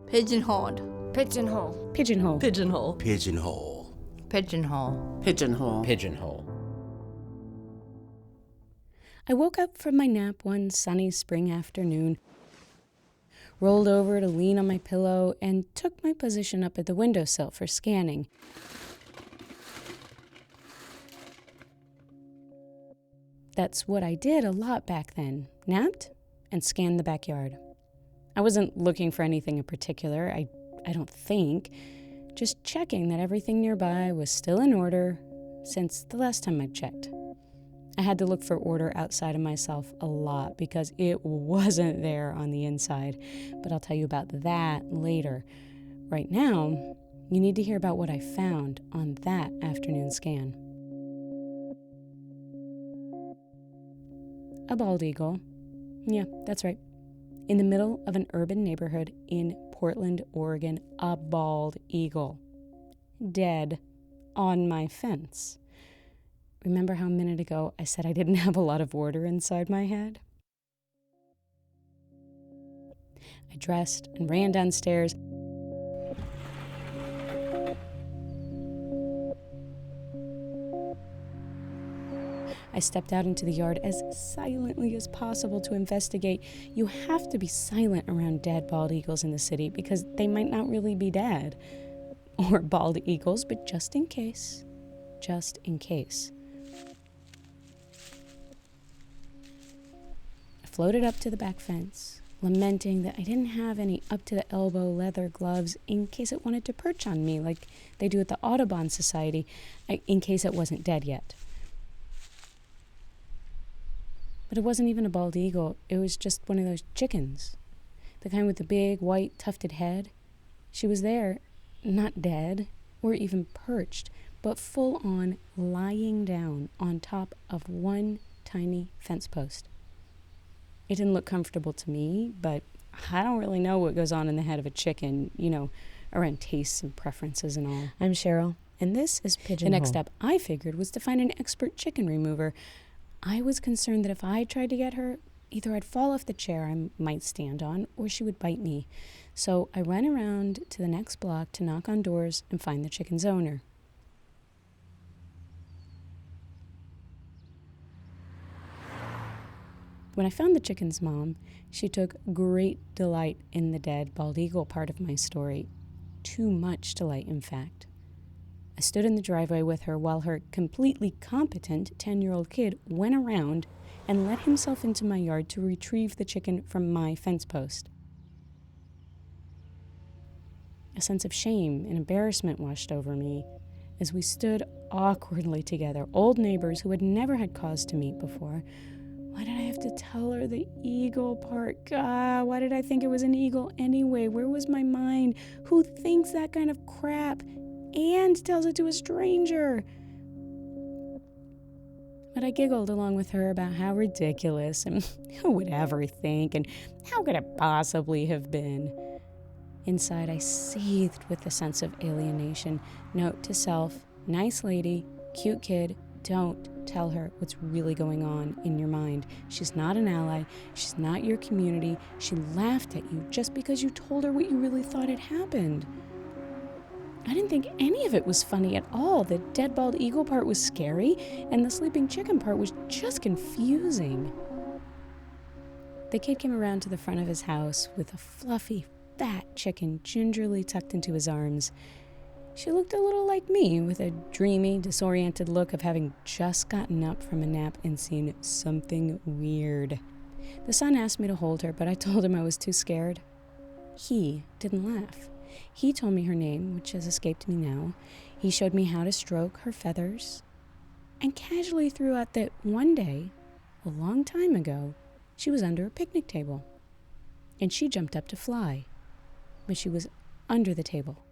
Pigeonholed. Pigeonhole. Pigeonhole. Pigeonhole. Pigeonhole. Pigeonhole. Pigeonhole. Pigeonhole. I woke up from my nap one sunny spring afternoon, rolled over to lean on my pillow, and took my position up at the windowsill for scanning. That's what I did a lot back then. Napped and scanned the backyard. I wasn't looking for anything in particular, I don't think. Just checking that everything nearby was still in order since the last time I checked. I had to look for order outside of myself a lot because it wasn't there on the inside. But I'll tell you about that later. Right now, you need to hear about what I found on that afternoon scan. A bald eagle. Yeah, that's right. In the middle of an urban neighborhood in Portland, Oregon, a bald eagle. Dead on my fence. Remember how a minute ago I said I didn't have a lot of order inside my head? I dressed and ran downstairs. I stepped out into the yard as silently as possible to investigate. You have to be silent around dead bald eagles in the city because they might not really be dead. Or bald eagles, but just in case. Just in case. I floated up to the back fence, lamenting that I didn't have any up-to-the-elbow leather gloves in case it wanted to perch on me like they do at the Audubon Society, in case it wasn't dead yet. But it wasn't even a bald eagle. It was just one of those chickens. The kind with the big, white, tufted head. She was there, not dead or even perched, but full on lying down on top of one tiny fence post. It didn't look comfortable to me, but I don't really know what goes on in the head of a chicken, around tastes and preferences and all. I'm Cheryl, and this is Pigeonhole. The next step I figured was to find an expert chicken remover. I was concerned that if I tried to get her, either I'd fall off the chair I might stand on, or she would bite me. So I ran around to the next block to knock on doors and find the chicken's owner. When I found the chicken's mom, she took great delight in the dead bald eagle part of my story. Too much delight, in fact. I stood in the driveway with her while her completely competent 10-year-old kid went around and let himself into my yard to retrieve the chicken from my fence post. A sense of shame and embarrassment washed over me as we stood awkwardly together, old neighbors who had never had cause to meet before. Why did I have to tell her the eagle part? God, why did I think it was an eagle anyway? Where was my mind? Who thinks that kind of crap and tells it to a stranger? But I giggled along with her about how ridiculous and who would ever think and how could it possibly have been. Inside, I seethed with a sense of alienation. Note to self, nice lady, cute kid, don't tell her what's really going on in your mind. She's not an ally. She's not your community. She laughed at you just because you told her what you really thought had happened. I didn't think any of it was funny at all. The dead bald eagle part was scary, and the sleeping chicken part was just confusing. The kid came around to the front of his house with a fluffy, fat chicken gingerly tucked into his arms. She looked a little like me, with a dreamy, disoriented look of having just gotten up from a nap and seen something weird. The son asked me to hold her, but I told him I was too scared. He didn't laugh. He told me her name, which has escaped me now. He showed me how to stroke her feathers, and casually threw out that one day, a long time ago, she was under a picnic table, and she jumped up to fly, but she was under the table.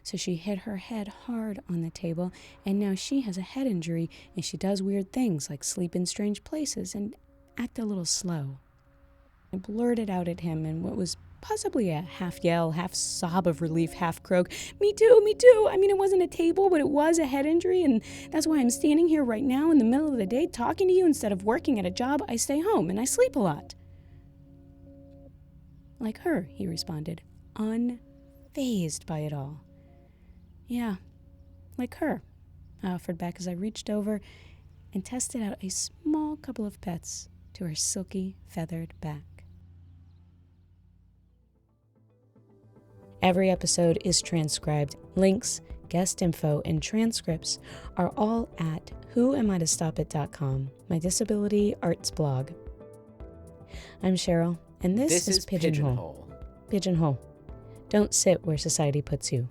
So she hit her head hard on the table, and now she has a head injury, and she does weird things like sleep in strange places and act a little slow. I blurted out at him in what was possibly a half yell, half sob of relief, half croak. Me too, me too. I mean, it wasn't a table, but it was a head injury, and that's why I'm standing here right now in the middle of the day talking to you. Instead of working at a job, I stay home and I sleep a lot. Like her, he responded. fazed by it all. Yeah, like her, I offered back as I reached over and tested out a small couple of pets to her silky, feathered back. Every episode is transcribed. Links, guest info, and transcripts are all at whoamitostopit.com, my disability arts blog. I'm Cheryl, and this is Pigeonhole. Pigeonhole. Don't sit where society puts you.